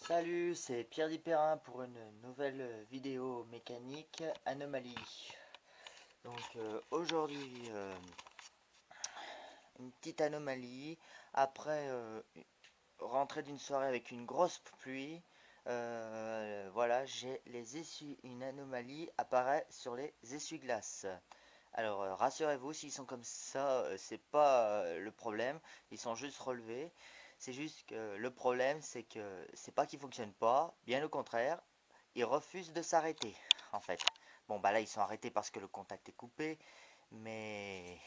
Salut, c'est Pierre Dipérin pour une nouvelle vidéo mécanique anomalie. Donc aujourd'hui, une petite anomalie. Après rentrer d'une soirée avec une grosse pluie, voilà, j'ai les une anomalie apparaît sur les essuie-glaces. Alors rassurez-vous, s'ils sont comme ça, c'est pas le problème, ils sont juste relevés. C'est juste que le problème, c'est que c'est pas qu'ils fonctionnent pas, bien au contraire, ils refusent de s'arrêter en fait. Bon bah là ils sont arrêtés parce que le contact est coupé, mais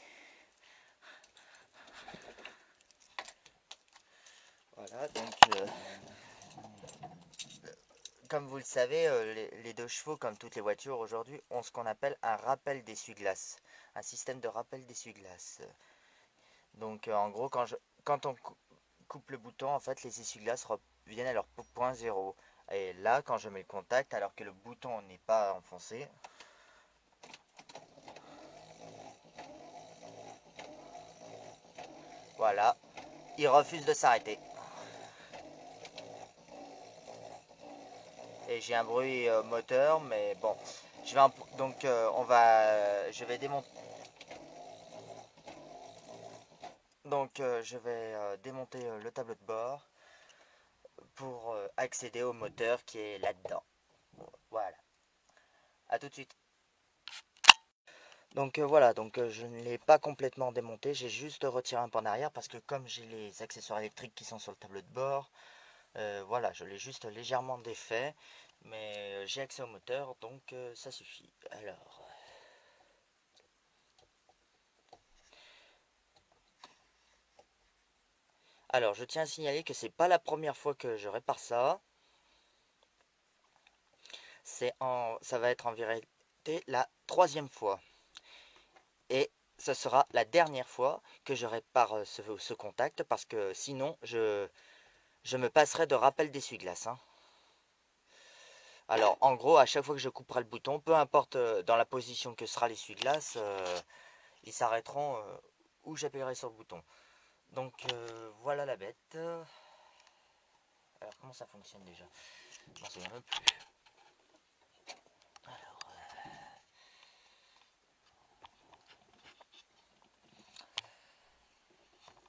voilà donc comme vous le savez, les deux chevaux, comme toutes les voitures aujourd'hui, ont ce qu'on appelle un rappel d'essuie-glace, un système de rappel d'essuie-glace. Donc en gros, quand on coupe le bouton, en fait, les essuie-glaces reviennent à leur point zéro. Et là, quand je mets le contact, alors que le bouton n'est pas enfoncé, voilà, il refuse de s'arrêter. Et j'ai un bruit moteur, mais bon, je vais donc je vais démonter. Donc je vais démonter le tableau de bord pour accéder au moteur qui est là-dedans. Voilà. À tout de suite. Donc voilà, donc je ne l'ai pas complètement démonté, j'ai juste retiré un peu en arrière parce que comme j'ai les accessoires électriques qui sont sur le tableau de bord, voilà, je l'ai juste légèrement défait, mais j'ai accès au moteur, donc ça suffit. Alors, je tiens à signaler que c'est pas la première fois que je répare ça. Ça va être en vérité la troisième fois. Et ce sera la dernière fois que je répare ce contact parce que sinon je me passerai de rappel d'essuie-glace. Hein. Alors en gros, à chaque fois que je couperai le bouton, peu importe dans la position que sera l'essuie-glace, ils s'arrêteront où j'appuierai sur le bouton. Donc voilà la bête. Alors comment ça fonctionne déjà? Je m'en souviens même plus.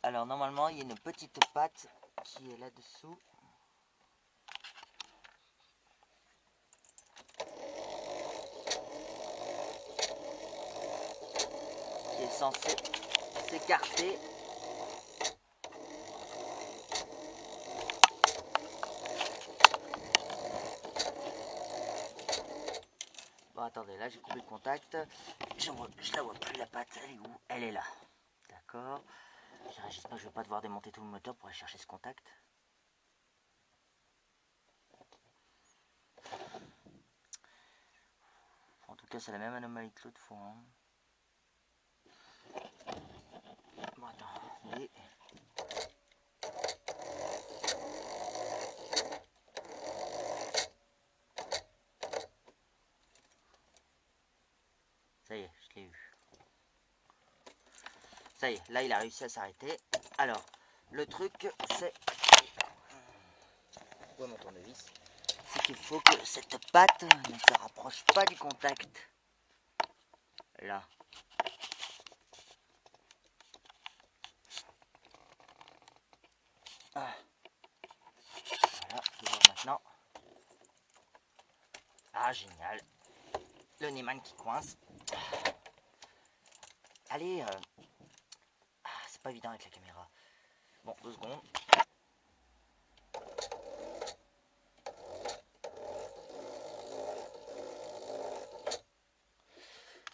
Alors normalement il y a une petite patte qui est là-dessous. Qui est censée s'écarter. Bon attendez, là j'ai coupé le contact. Je la vois plus la patte, elle est où? Elle est là. D'accord. J'espère que je vais pas devoir démonter tout le moteur pour aller chercher ce contact. En tout cas, c'est la même anomalie que l'autre fois. Hein. Bon, attendez. Ça y est, je l'ai eu. Ça y est, là il a réussi à s'arrêter. Alors, le truc, c'est... Où est mon tournevis? C'est qu'il faut que cette patte ne se rapproche pas du contact. Là. Ah. Voilà, je vois maintenant. Ah, génial. Le Neyman qui coince. Allez, c'est pas évident avec la caméra. Bon, 2 secondes.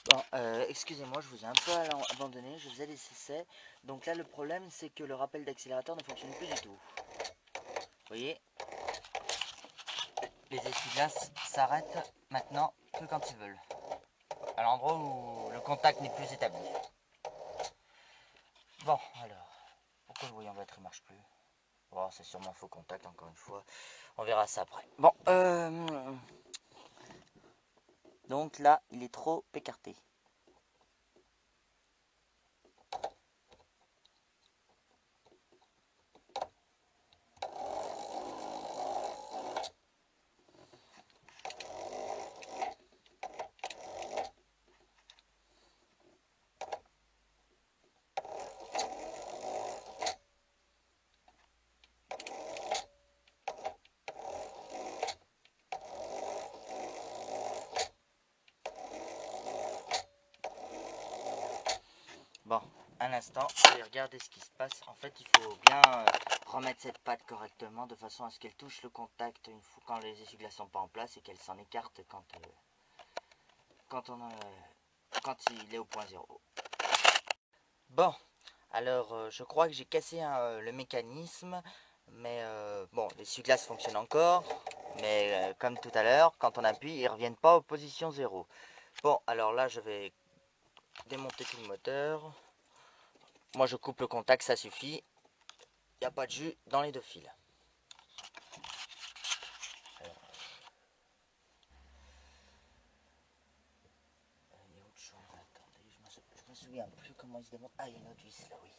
Bon, excusez-moi, je vous ai un peu abandonné, je faisais des essais. Donc là, le problème, c'est que le rappel d'accélérateur ne fonctionne plus du tout. Vous voyez, les essuie-glaces s'arrêtent maintenant que quand ils veulent. À l'endroit où le contact n'est plus établi. Bon, alors, pourquoi le voyant batterie ne marche plus? Bon, c'est sûrement faux contact, encore une fois. On verra ça après. Bon, donc là, il est trop écarté. un instant, je vais regarder ce qui se passe. En fait, il faut bien remettre cette pâte correctement de façon à ce qu'elle touche le contact une fois quand les essuie-glaces sont pas en place et qu'elle s'en écarte quand il est au point zéro. Bon, alors je crois que j'ai cassé le mécanisme, mais bon, l'essuie-glace fonctionne encore, mais comme tout à l'heure, quand on appuie, ils ne reviennent pas aux positions 0. Bon, alors là, je vais démonter tout le moteur. Moi, je coupe le contact, ça suffit. Il n'y a pas de jus dans les deux fils. Alors, il y a autre chose. Attendez, je me souviens plus comment il se démonte. Ah, il y a une autre vis là, oui.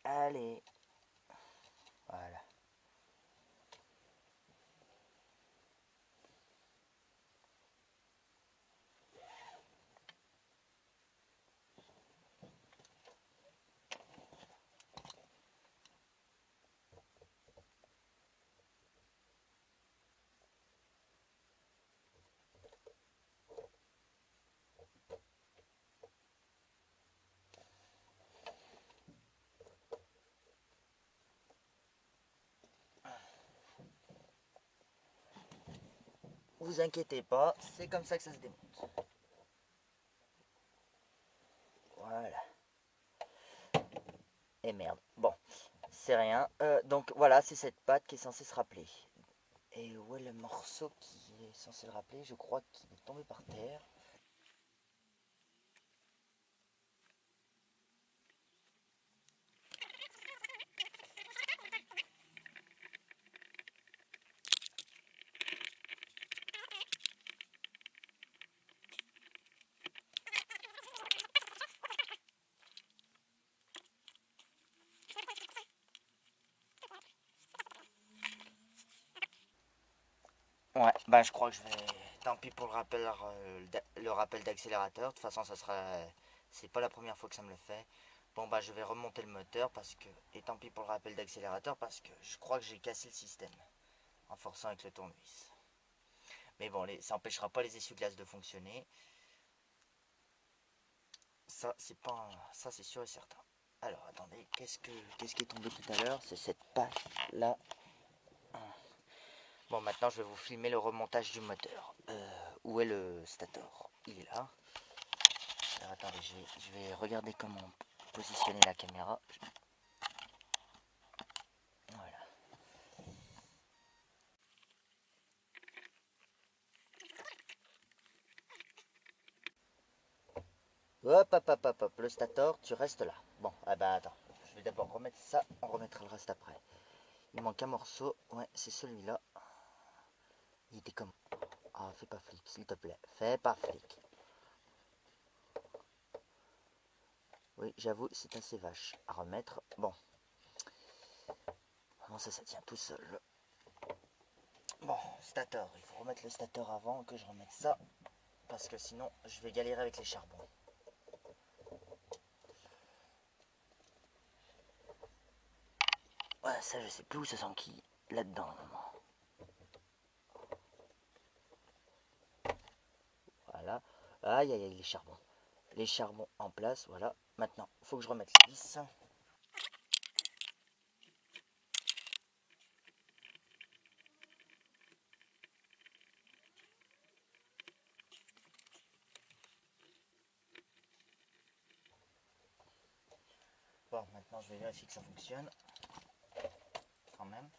Allez. Voilà. Vous inquiétez pas, c'est comme ça que ça se démonte. Voilà. Et merde. Bon, c'est rien. Donc voilà, c'est cette pâte qui est censée se rappeler. Et où est le morceau qui est censé le rappeler? Je crois qu'il est tombé par terre. Ouais, bah je crois que je vais. Tant pis pour le rappel d'accélérateur. De toute façon, ça sera. C'est pas la première fois que ça me le fait. Bon bah je vais remonter le moteur parce que. Et tant pis pour le rappel d'accélérateur parce que je crois que j'ai cassé le système en forçant avec le tournevis. Mais bon, ça empêchera pas les essuie-glaces de fonctionner. Ça c'est pas. Ça c'est sûr et certain. Alors attendez, qu'est-ce qui est tombé tout à l'heure? C'est cette pâte là. Bon, maintenant je vais vous filmer le remontage du moteur. Où est le stator? Il est là. Alors attendez, je vais regarder comment positionner la caméra. Voilà. Hop, hop, hop, hop, hop, le stator, tu restes là. Bon, ah bah attends, je vais d'abord remettre ça, on remettra le reste après. Il manque un morceau, ouais, c'est celui-là. Il était comme... Ah, fais pas flic, s'il te plaît, fais pas flic. Oui, j'avoue, c'est assez vache à remettre. Bon. Comment ça tient tout seul. Bon, stator, il faut remettre le stator avant que je remette ça. Parce que sinon, je vais galérer avec les charbons. Ouais, ça, je sais plus où ça s'enquille. Là-dedans, normalement. Voilà. Aïe, aïe, aïe, les charbons. Les charbons en place, voilà. Maintenant, il faut que je remette les vis. Bon, maintenant, je vais vérifier que ça fonctionne. Quand même.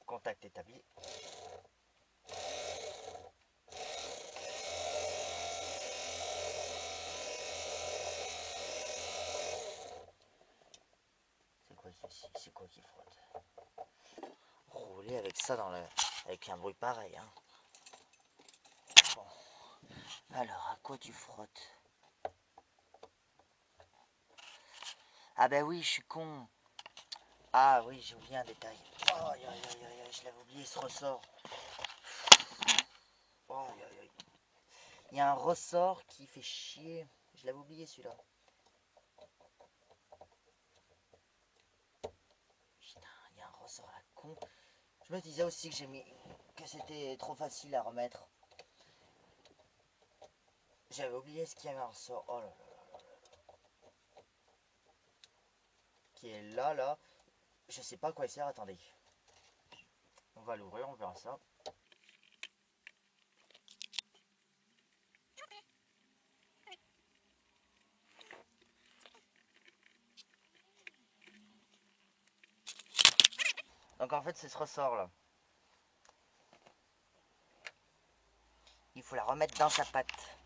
Contact établi. C'est quoi ceci? C'est quoi qui frotte? Rouler avec ça avec un bruit pareil, hein. Bon. Alors, à quoi tu frottes? Ah ben oui, je suis con. Ah oui, j'ai oublié un détail. Oh, aïe, aïe, aïe, aïe, je l'avais oublié ce ressort. Oh, aïe, aïe, aïe. Il y a un ressort qui fait chier. Je l'avais oublié celui-là. con. Je me disais aussi que c'était trop facile à remettre. J'avais oublié ce qu'il y avait un ressort. Oh là là. Qui est là. Je sais pas à quoi il sert, attendez. On va l'ouvrir, on verra ça. Donc en fait c'est ce ressort là. Il faut la remettre dans sa patte.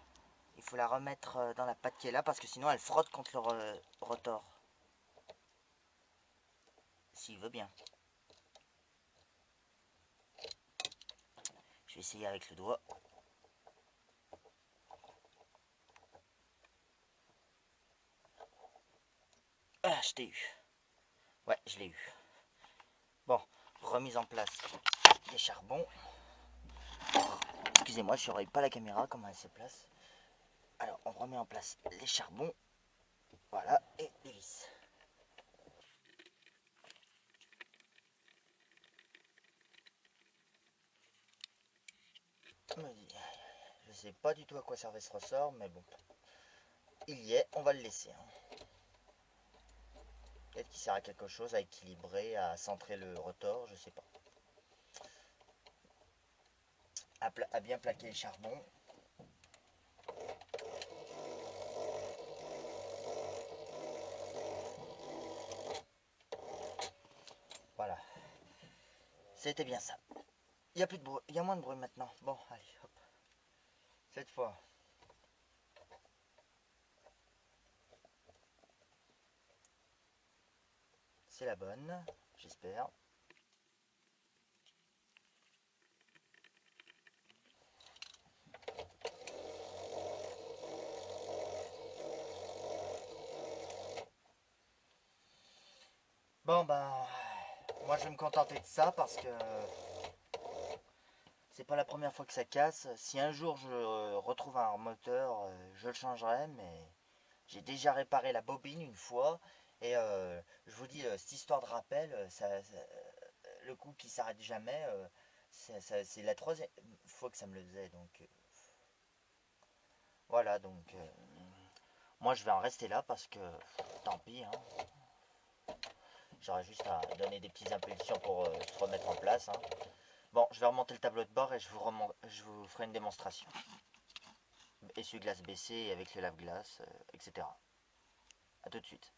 Il faut la remettre dans la patte qui est là parce que sinon elle frotte contre le rotor. S'il veut bien. Je vais essayer avec le doigt. Ah, je t'ai eu. Ouais, je l'ai eu. Bon, remise en place des charbons. Excusez-moi, je ne surveille pas la caméra, comment elle se place. Alors, on remet en place les charbons. Voilà, et les vis. Je sais pas du tout à quoi servait ce ressort, mais bon. Il y est, on va le laisser. Peut-être qu'il sert à quelque chose, à équilibrer, à centrer le rotor, je sais pas. À bien plaquer les charbons. Voilà. C'était bien ça. Il y a plus de bruit, il y a moins de bruit maintenant. Bon, allez, hop. Cette fois. C'est la bonne, j'espère. Bon ben, moi je vais me contenter de ça parce que c'est pas la première fois que ça casse. Si un jour je retrouve un moteur, je le changerai, mais j'ai déjà réparé la bobine une fois. Et je vous dis, cette histoire de rappel, le coup qui s'arrête jamais, c'est la troisième fois que ça me le faisait. Donc voilà, donc moi je vais en rester là parce que tant pis, hein. J'aurais juste à donner des petites impulsions pour se remettre en place. Hein. Bon, je vais remonter le tableau de bord et je vous ferai une démonstration. Essuie-glace baissé avec le lave-glace, etc. A tout de suite.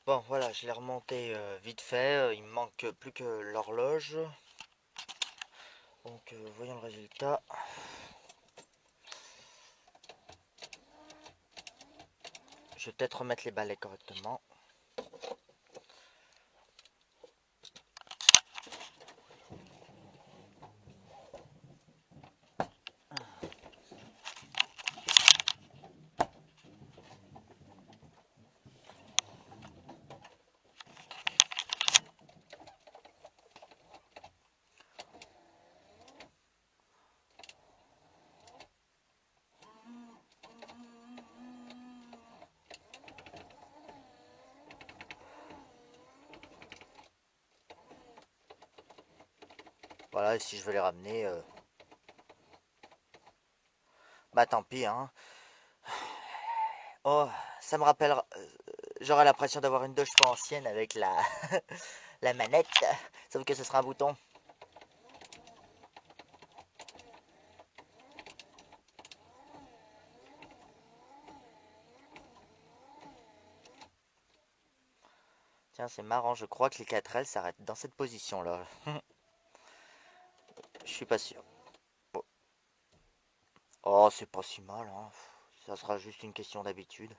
Bon, voilà, je l'ai remonté vite fait. Il me manque plus que l'horloge. Donc, voyons le résultat. Je vais peut-être remettre les balais correctement. Voilà, et si je veux les ramener, bah tant pis, hein. Oh, ça me rappelle, j'aurais l'impression d'avoir une 2 chevaux ancienne avec la manette, sauf que ce sera un bouton. Tiens, c'est marrant, je crois que les 4L s'arrêtent dans cette position-là. Je suis pas sûr. Bon. Oh, c'est pas si mal, hein. Ça sera juste une question d'habitude.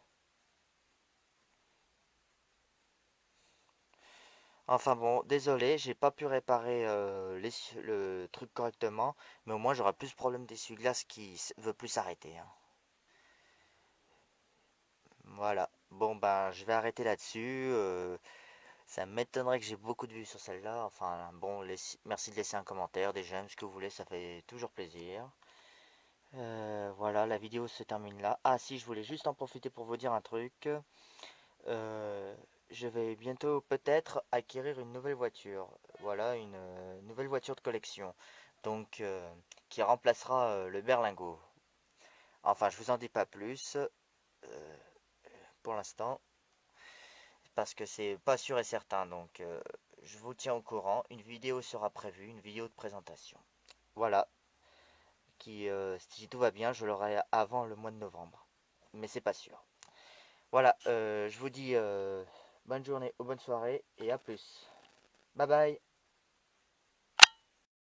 Enfin bon, désolé, j'ai pas pu réparer le truc correctement, mais au moins j'aurai plus de problème d'essuie-glace qui veut plus s'arrêter. Hein. Voilà. Bon ben, je vais arrêter là-dessus. Ça m'étonnerait que j'ai beaucoup de vues sur celle-là. Enfin bon, merci de laisser un commentaire, des j'aime, ce que vous voulez, ça fait toujours plaisir. Voilà, la vidéo se termine là. Ah si, je voulais juste en profiter pour vous dire un truc. Euh, je vais bientôt peut-être acquérir une nouvelle voiture. voilà une nouvelle voiture de collection, donc qui remplacera le berlingot. Enfin, je vous en dis pas plus pour l'instant parce que c'est pas sûr et certain. Donc, je vous tiens au courant. Une vidéo sera prévue, une vidéo de présentation. Voilà, qui si tout va bien, je l'aurai avant le mois de novembre, mais c'est pas sûr. Voilà, je vous dis bonne journée ou bonne soirée et à plus. Bye bye.